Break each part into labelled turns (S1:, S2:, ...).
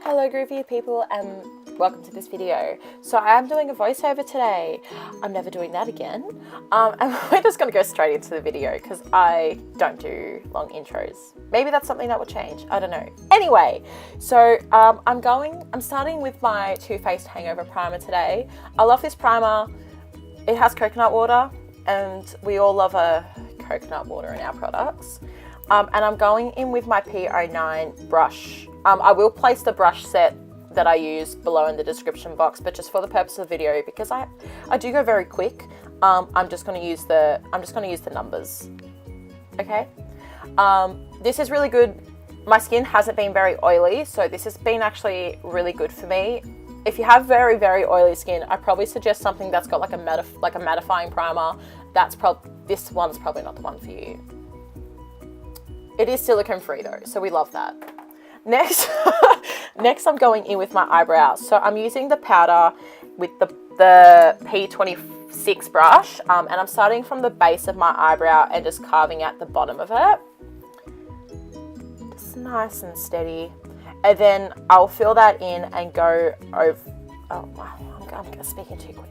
S1: Hello groovy people and welcome to this video. So I am doing a voiceover today. I'm never doing that again. And we're just going to go straight into the video because I don't do long intros. Maybe that's something that will change. I don't know. Anyway, so I'm starting with my Too Faced Hangover Primer today. I love this primer. It has coconut water and we all love a coconut water in our products. And I'm going in with my P09 brush. I will place the brush set that I use below in the description box, but just for the purpose of the video, because I do go very quick, I'm just going to use the numbers. Okay. This is really good. My skin hasn't been very oily, so this has been actually really good for me. If you have very, very oily skin, I probably suggest something that's got like a mattifying primer. This one's probably not the one for you. It is silicone free though, so we love that. Next, I'm going in with my eyebrows. So I'm using the powder with the P26 brush, and I'm starting from the base of my eyebrow and just carving out the bottom of it. Just nice and steady. And then I'll fill that in and go over. Oh wow, I'm speaking too quick.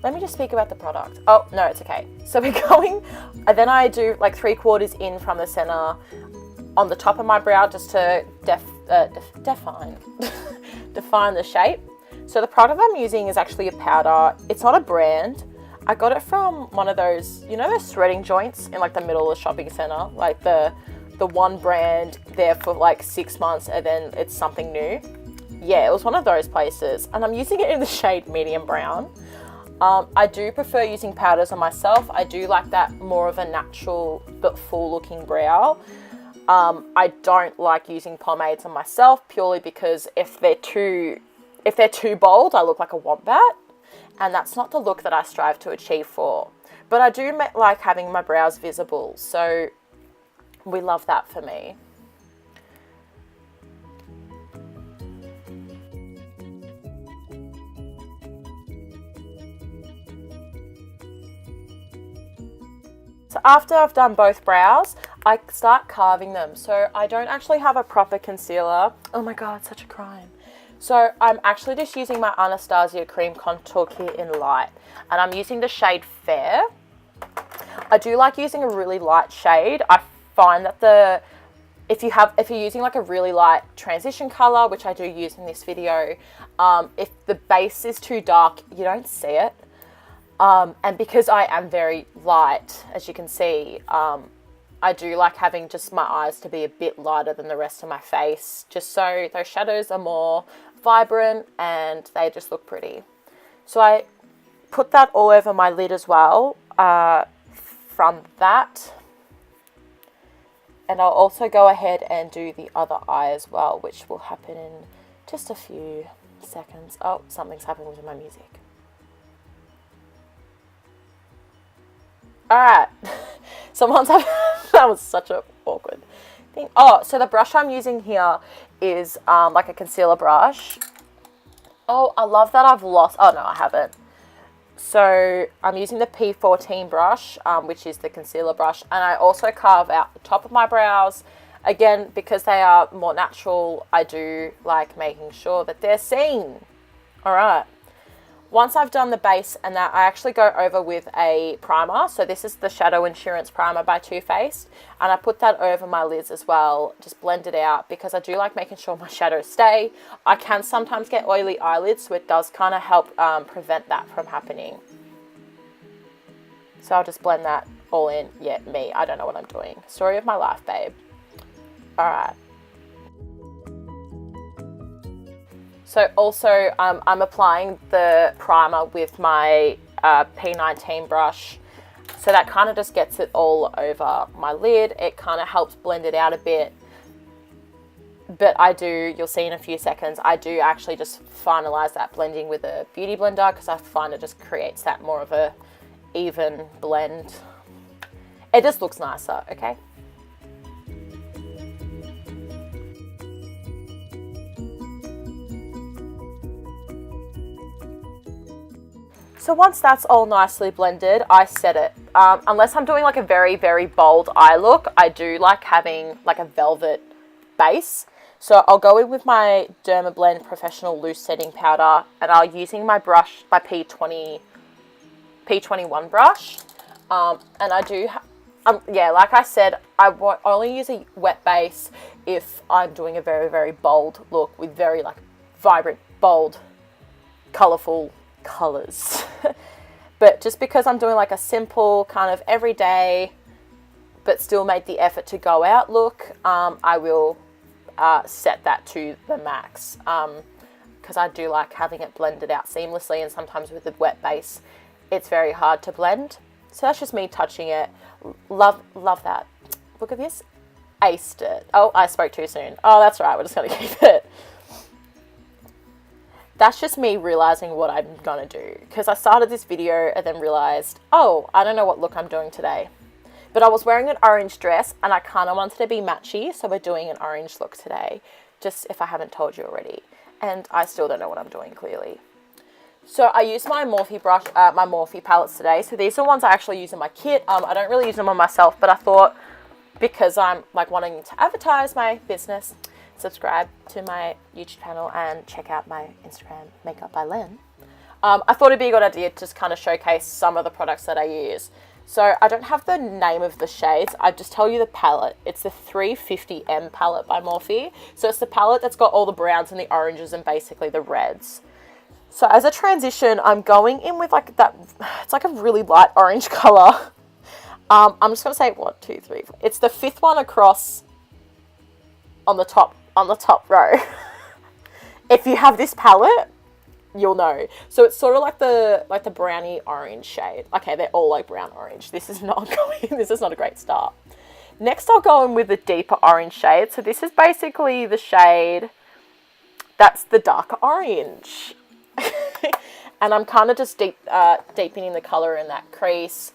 S1: Let me just speak about the product. Oh no, it's okay. So we're going, and then I do like 3/4 in from the center on the top of my brow just to define the shape. So the product I'm using is actually a powder. It's not a brand. I got it from one of those, you know, those threading joints in like the middle of the shopping center, like the one brand there for like 6 months and then it's something new. Yeah, it was one of those places, and I'm using it in the shade medium brown. I do prefer using powders on myself. I do like that more of a natural but full looking brow. I don't like using pomades on myself purely because if they're too bold, I look like a wombat, and that's not the look that I strive to achieve for. But I do like having my brows visible, so we love that for me. So after I've done both brows, I start carving them. So I don't actually have a proper concealer. Oh my God, such a crime. So I'm actually just using my Anastasia Cream Contour Kit in Light, and I'm using the shade Fair. I do like using a really light shade. I find that if you're using like a really light transition color, which I do use in this video, if the base is too dark, you don't see it. And because I am very light, as you can see, I do like having just my eyes to be a bit lighter than the rest of my face, just so those shadows are more vibrant and they just look pretty. So I put that all over my lid as well, from that. And I'll also go ahead and do the other eye as well, which will happen in just a few seconds. Oh, something's happened with my music. Alright, that was such an awkward thing. Oh, so the brush I'm using here is like a concealer brush. Oh, I love that I've lost, oh no, I haven't. So I'm using the P14 brush, which is the concealer brush, and I also carve out the top of my brows. Again, because they are more natural, I do like making sure that they're seen. Alright. Once I've done the base and that, I actually go over with a primer. So this is the Shadow Insurance Primer by Too Faced. And I put that over my lids as well, just blend it out, because I do like making sure my shadows stay. I can sometimes get oily eyelids, so it does kind of help prevent that from happening. So I'll just blend that all in. Yeah, me, I don't know what I'm doing. Story of my life, babe. All right. So also I'm applying the primer with my P19 brush. So that kind of just gets it all over my lid. It kind of helps blend it out a bit. But you'll see in a few seconds, I do actually just finalize that blending with a beauty blender because I find it just creates that more of a even blend. It just looks nicer, okay? So once that's all nicely blended, I set it. Unless I'm doing like a very, very bold eye look, I do like having like a velvet base. So I'll go in with my Dermablend Professional Loose Setting Powder, and I'm using my brush, my P21 brush. And I do, yeah, like I said, I only use a wet base if I'm doing a very, very bold look with very like vibrant, bold, colourful colours. But just because I'm doing like a simple kind of everyday, but still made the effort to go out look, I will set that to the max. Because I do like having it blended out seamlessly, and sometimes with a wet base, it's very hard to blend. So that's just me touching it. Love that. Look at this. Aced it. Oh, I spoke too soon. Oh, that's right. We're just going to keep it. That's just me realizing what I'm going to do. Because I started this video and then realized, oh, I don't know what look I'm doing today. But I was wearing an orange dress and I kind of wanted to be matchy. So we're doing an orange look today. Just if I haven't told you already. And I still don't know what I'm doing clearly. So I used my Morphe brush, my Morphe palettes today. So these are ones I actually use in my kit. I don't really use them on myself, but I thought because I'm like wanting to advertise my business, subscribe to my YouTube channel and check out my Instagram, Makeup by Len. I thought it'd be a good idea to just kind of showcase some of the products that I use. So I don't have the name of the shades. I just tell you the palette. It's the 350M palette by Morphe. So it's the palette that's got all the browns and the oranges and basically the reds. So as a transition, I'm going in with like that, it's like a really light orange color. I'm just going to say 1, 2, 3, 4. It's the 5th one across on the top row. If you have this palette, you'll know. So it's sort of like the browny orange shade. Okay, they're all like brown orange. This is not a great start. Next, I'll go in with the deeper orange shade. So this is basically the shade that's the darker orange. And I'm kind of just deepening the color in that crease.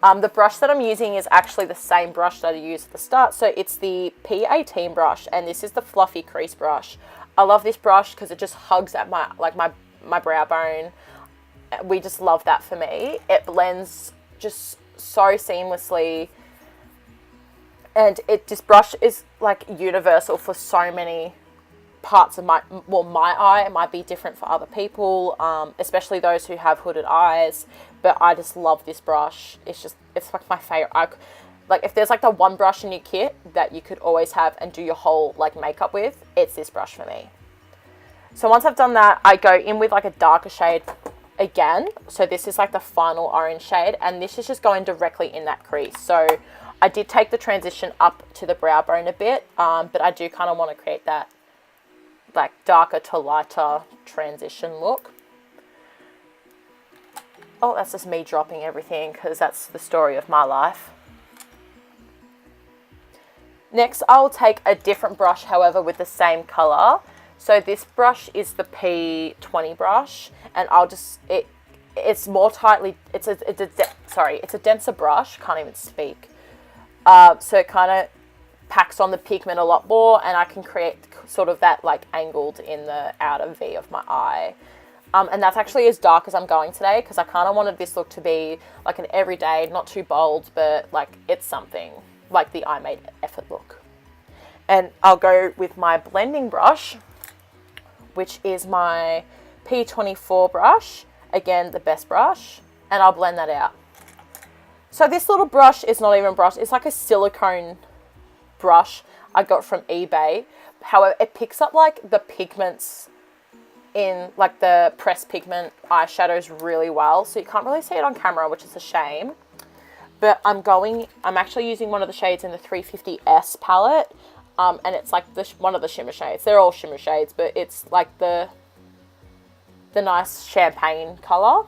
S1: The brush that I'm using is actually the same brush that I used at the start. So it's the P18 brush, and this is the fluffy crease brush. I love this brush because it just hugs at my brow bone. We just love that for me. It blends just so seamlessly. And this brush is like universal for so many parts of my eye. It might be different for other people, especially those who have hooded eyes, but I just love this brush. It's like my favorite. Like if there's like the one brush in your kit that you could always have and do your whole like makeup with, it's this brush for me. So once I've done that, I go in with like a darker shade again. So this is like the final orange shade, and this is just going directly in that crease. So I did take the transition up to the brow bone a bit, but I do kind of want to create that like darker to lighter transition look. Oh, that's just me dropping everything because that's the story of my life. Next, I'll take a different brush, however, with the same color. So this brush is the P20 brush, and I'll just, it's more tightly, it's a denser brush, can't even speak. So it kind of packs on the pigment a lot more, and I can create sort of that like angled in the outer V of my eye. And that's actually as dark as I'm going today because I kind of wanted this look to be like an everyday, not too bold, but like it's something like the I made effort look. And I'll go with my blending brush, which is my P24 brush. Again, the best brush, and I'll blend that out. So this little brush is not even a brush, it's like a silicone brush I got from eBay. However, it picks up like the pigments in like the pressed pigment eyeshadows really well. So you can't really see it on camera, which is a shame. But I'm actually using one of the shades in the 350S palette. And it's like one of the shimmer shades. They're all shimmer shades, but it's like the nice champagne color.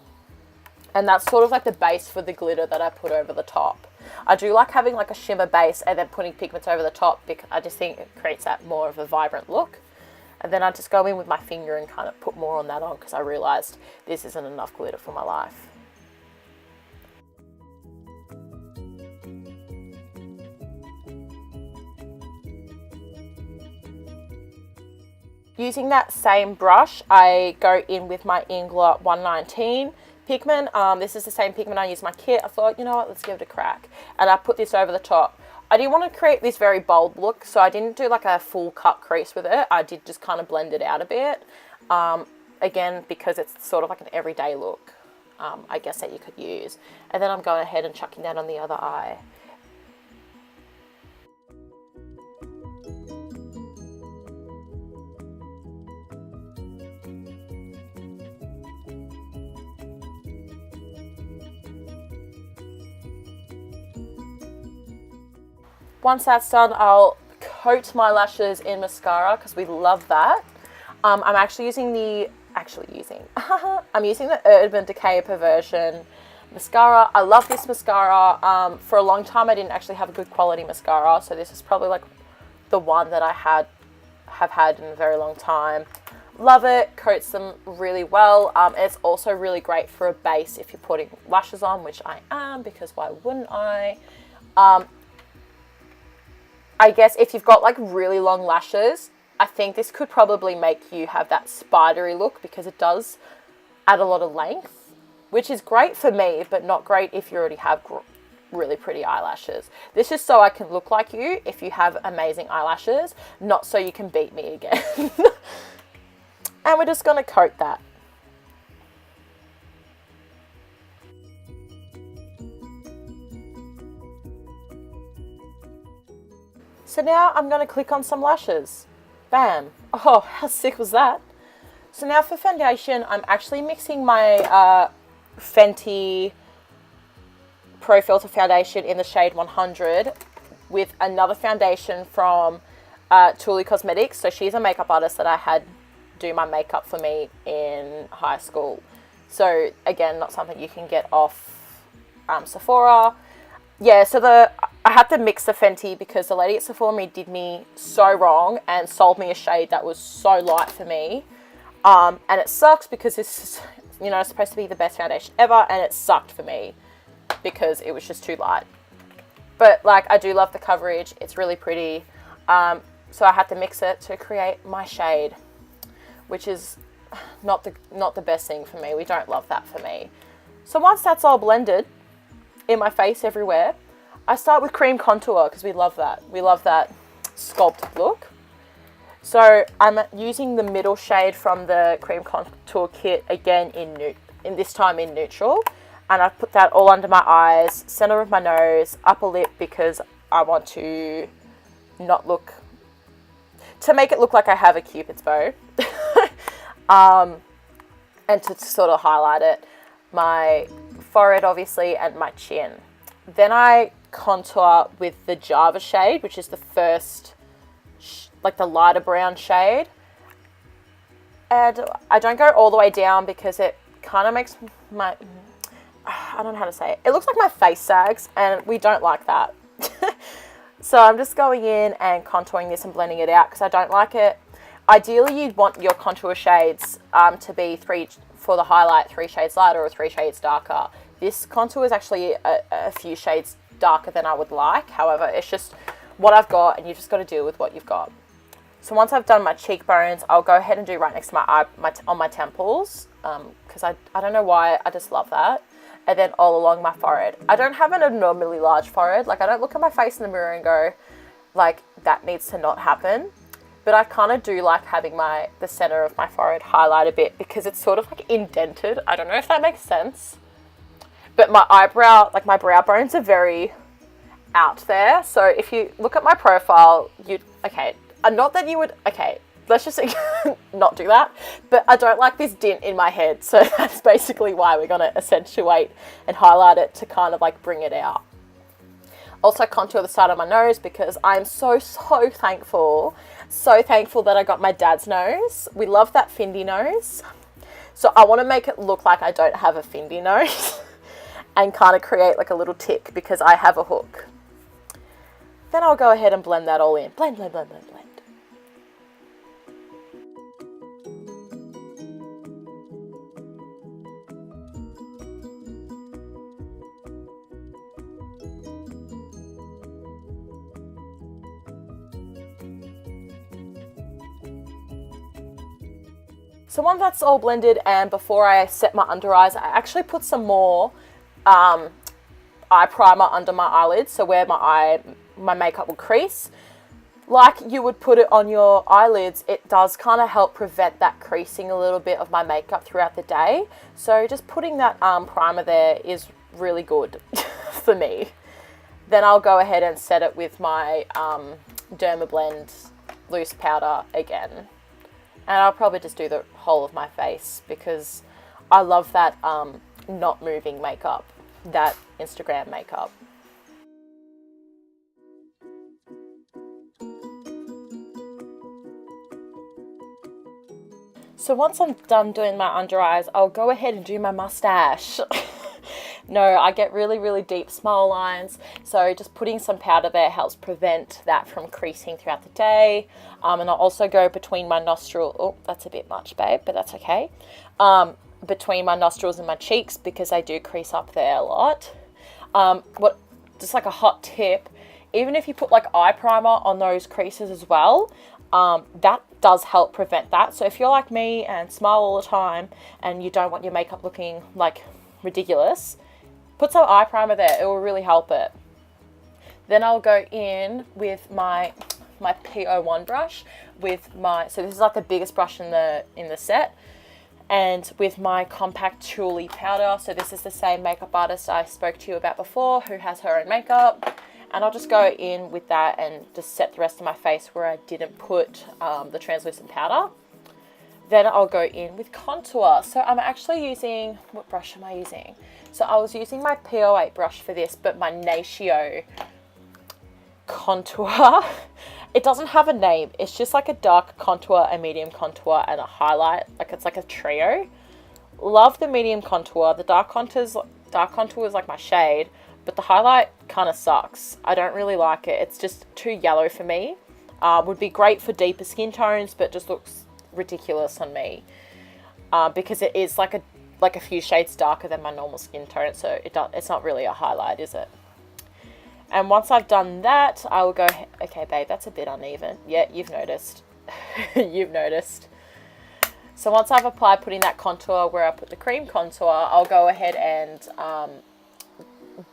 S1: And that's sort of like the base for the glitter that I put over the top. I do like having like a shimmer base and then putting pigments over the top because I just think it creates that more of a vibrant look. And then I just go in with my finger and kind of put more on that on because I realized this isn't enough glitter for my life. Using that same brush, I go in with my Ingler 119 pigment. This is the same pigment I use in my kit. I thought, you know what, let's give it a crack. And I put this over the top. I didn't want to create this very bold look, so I didn't do like a full cut crease with it. I did just kind of blend it out a bit. Again, because it's sort of like an everyday look, I guess, that you could use. And then I'm going ahead and chucking that on the other eye. Once that's done, I'll coat my lashes in mascara because we love that. I'm using the Urban Decay Perversion mascara. I love this mascara. For a long time I didn't actually have a good quality mascara, so this is probably like the one that I have had in a very long time. Love it, coats them really well. It's also really great for a base if you're putting lashes on, which I am, because why wouldn't I? I guess if you've got like really long lashes, I think this could probably make you have that spidery look, because it does add a lot of length, which is great for me, but not great if you already have really pretty eyelashes. This is so I can look like you if you have amazing eyelashes, not so you can beat me again. And we're just going to coat that. So now I'm going to click on some lashes. Bam. Oh, how sick was that? So now for foundation, I'm actually mixing my Fenty Pro Filter foundation in the shade 100 with another foundation from Tuli Cosmetics. So she's a makeup artist that I had do my makeup for me in high school. So again, not something you can get off Sephora. Yeah, so I had to mix the Fenty because the lady at Sephora did me so wrong and sold me a shade that was so light for me. And it sucks because this is, you know, supposed to be the best foundation ever, and it sucked for me because it was just too light. But like, I do love the coverage. It's really pretty. So I had to mix it to create my shade, which is not the best thing for me. We don't love that for me. So once that's all blended in my face everywhere, I start with cream contour because we love that. We love that sculpted look. So I'm using the middle shade from the cream contour kit again in this time in neutral, and I put that all under my eyes, center of my nose, upper lip, because I want to make it look like I have a cupid's bow, and to sort of highlight it, my forehead obviously, and my chin. Then I contour with the Java shade, which is the first, like the lighter brown shade. And I don't go all the way down because it kind of makes my, I don't know how to say it. It looks like my face sags, and we don't like that. So I'm just going in and contouring this and blending it out because I don't like it. Ideally, you'd want your contour shades to be for the highlight, 3 shades lighter or 3 shades darker. This contour is actually a few shades darker than I would like. However, it's just what I've got, and you've just got to deal with what you've got. So once I've done my cheekbones, I'll go ahead and do right next to my eye, on my temples, because I don't know why, I just love that. And then all along my forehead. I don't have an abnormally large forehead. Like, I don't look at my face in the mirror and go, like, that needs to not happen. But I kind of do like having the center of my forehead highlight a bit because it's sort of like indented. I don't know if that makes sense. But my eyebrow, like my brow bones are very out there. So if you look at my profile, let's just not do that. But I don't like this dint in my head. So that's basically why we're going to accentuate and highlight it to kind of like bring it out. Also contour the side of my nose because I'm so thankful. So thankful that I got my dad's nose. We love that Findy nose. So I want to make it look like I don't have a Findy nose and kind of create like a little tick because I have a hook. Then I'll go ahead and blend that all in. Blend, blend, blend, blend, blend. So once that's all blended, and before I set my under eyes, I actually put some more eye primer under my eyelids, so where my my makeup will crease. Like you would put it on your eyelids, it does kind of help prevent that creasing a little bit of my makeup throughout the day. So just putting that primer there is really good for me. Then I'll go ahead and set it with my Dermablend loose powder again. And I'll probably just do the whole of my face because I love that not moving makeup, that Instagram makeup. So once I'm done doing my under eyes, I'll go ahead and do my mustache. No, I get really, really deep smile lines. So just putting some powder there helps prevent that from creasing throughout the day. And I'll also go between my nostril. Oh, that's a bit much, babe, but that's okay. Between my nostrils and my cheeks because I do crease up there a lot. Just like a hot tip, even if you put like eye primer on those creases as well, that does help prevent that. So if you're like me and smile all the time and you don't want your makeup looking like ridiculous, put some eye primer there. It will really help it. Then I'll go in with my P01 brush with so this is like the biggest brush in the set, and with my compact Tulle powder. So this is the same makeup artist I spoke to you about before who has her own makeup. And I'll just go in with that and just set the rest of my face where I didn't put the translucent powder. Then I'll go in with contour. So I'm actually using, what brush am I using? So I was using my P08 brush for this, but my Natio contour. It doesn't have a name. It's just like a dark contour, a medium contour, and a highlight. Like it's like a trio. Love the medium contour. The dark contour is like my shade. But the highlight kind of sucks. I don't really like it. It's just too yellow for me. Would be great for deeper skin tones, but just looks ridiculous on me. Because it is like a few shades darker than my normal skin tone. So it's not really a highlight, is it? And once I've done that, I will go, okay, babe, that's a bit uneven. Yeah, you've noticed. You've noticed. So once I've applied putting that contour where I put the cream contour, I'll go ahead and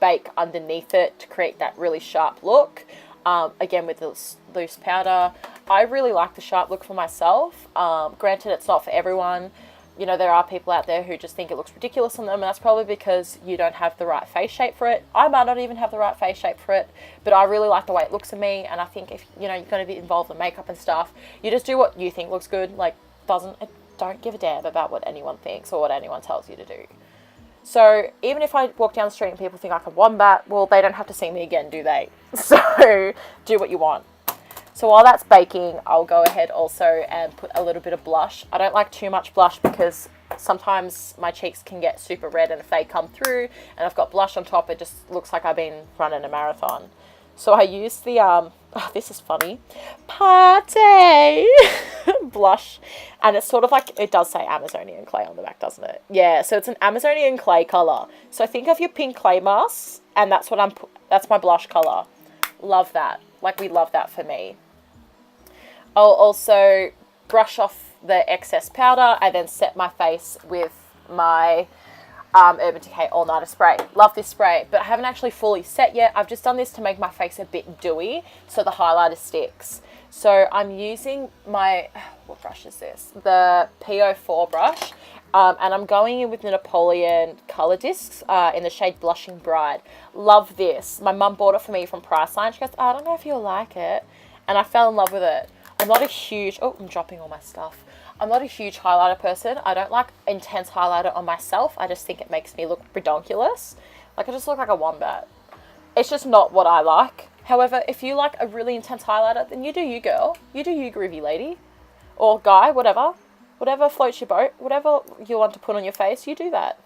S1: bake underneath it to create that really sharp look. Again with the loose powder. I really like the sharp look for myself. Granted, it's not for everyone. You know, there are people out there who just think it looks ridiculous on them, and that's probably because you don't have the right face shape for it. I might not even have the right face shape for it, but I really like the way it looks on me. And I think if you know you're going to be involved in makeup and stuff, you just do what you think looks good. Like don't give a damn about what anyone thinks or what anyone tells you to do. So even if I walk down the street and people think I'm a wombat, well, they don't have to see me again, do they? So do what you want. So while that's baking, I'll go ahead also and put a little bit of blush. I don't like too much blush because sometimes my cheeks can get super red, and if they come through and I've got blush on top, it just looks like I've been running a marathon. So I use the, oh, this is funny, Party blush. And it's sort of like, it does say Amazonian clay on the back, doesn't it? Yeah, so it's an Amazonian clay color. So think of your pink clay masks, and that's that's my blush color. Love that. Like, we love that for me. I'll also brush off the excess powder and then set my face with my Urban Decay All Nighter Spray. Love this spray, but I haven't actually fully set yet. I've just done this to make my face a bit dewy so the highlighter sticks. So I'm using my, what brush is this? The P04 brush. And I'm going in with the Napoleon Color Discs in the shade Blushing Bride. Love this. My mum bought it for me from Priceline. She goes, oh, I don't know if you'll like it. And I fell in love with it. I'm not a huge, oh, I'm dropping all my stuff. I'm not a huge highlighter person. I don't like intense highlighter on myself. I just think it makes me look redonkulous. Like, I just look like a wombat. It's just not what I like. However, if you like a really intense highlighter, then you do you, girl. You do you, groovy lady. Or guy, whatever. Whatever floats your boat. Whatever you want to put on your face, you do that.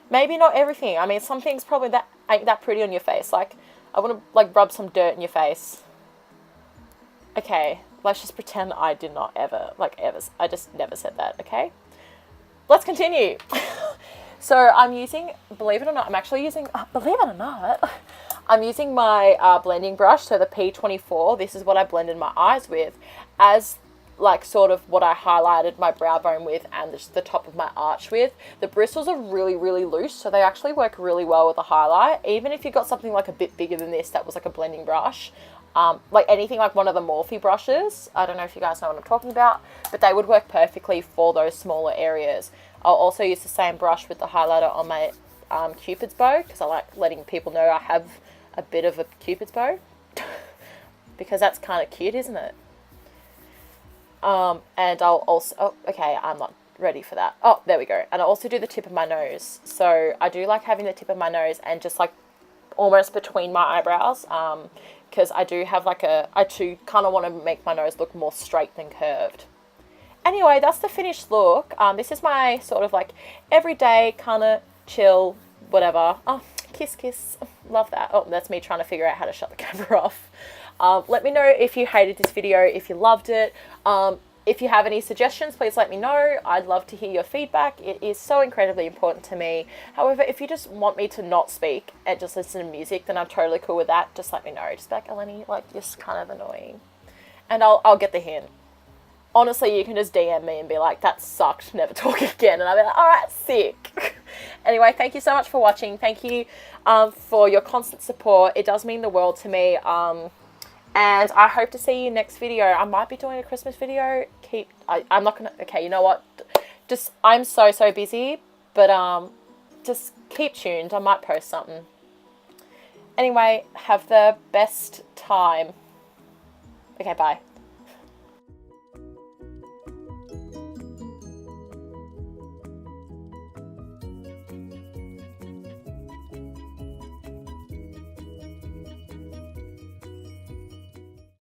S1: Maybe not everything. I mean, some things probably that ain't that pretty on your face. Like, I want to, like, rub some dirt in your face. Okay, let's just pretend I did not ever, I just never said that, okay? Let's continue. So I'm using, believe it or not, I'm using my blending brush, so the P24. This is what I blended my eyes with, as like sort of what I highlighted my brow bone with and the top of my arch with. The bristles are really, really loose, so they actually work really well with a highlight. Even if you got something like a bit bigger than this that was like a blending brush, like anything like one of the Morphe brushes, I don't know if you guys know what I'm talking about, but they would work perfectly for those smaller areas. I'll also use the same brush with the highlighter on my Cupid's bow, because I like letting people know I have a bit of a Cupid's bow because that's kind of cute, isn't it? And I'll also, oh, okay, I'm not ready for that. Oh, there we go. And I'll also do the tip of my nose. So I do like having the tip of my nose and just like almost between my eyebrows, because I do have like I do kind of want to make my nose look more straight than curved. Anyway, that's the finished look. This is my sort of like everyday kind of chill, whatever. Oh, kiss, kiss. Love that. Oh, that's me trying to figure out how to shut the camera off. Let me know if you hated this video, if you loved it. If you have any suggestions, please let me know. I'd love to hear your feedback. It is so incredibly important to me. However, if you just want me to not speak and just listen to music, then I'm totally cool with that. Just let me know. Just be like, Eleni, like, you're just kind of annoying. And I'll get the hint. Honestly, you can just DM me and be like, that sucked, never talk again. And I'll be like, all right, sick. Anyway, thank you so much for watching. Thank you for your constant support. It does mean the world to me. And I hope to see you next video. I might be doing a Christmas video. I'm not gonna, okay, you know what? Just, I'm so busy, but just keep tuned. I might post something. Anyway, have the best time. Okay, bye.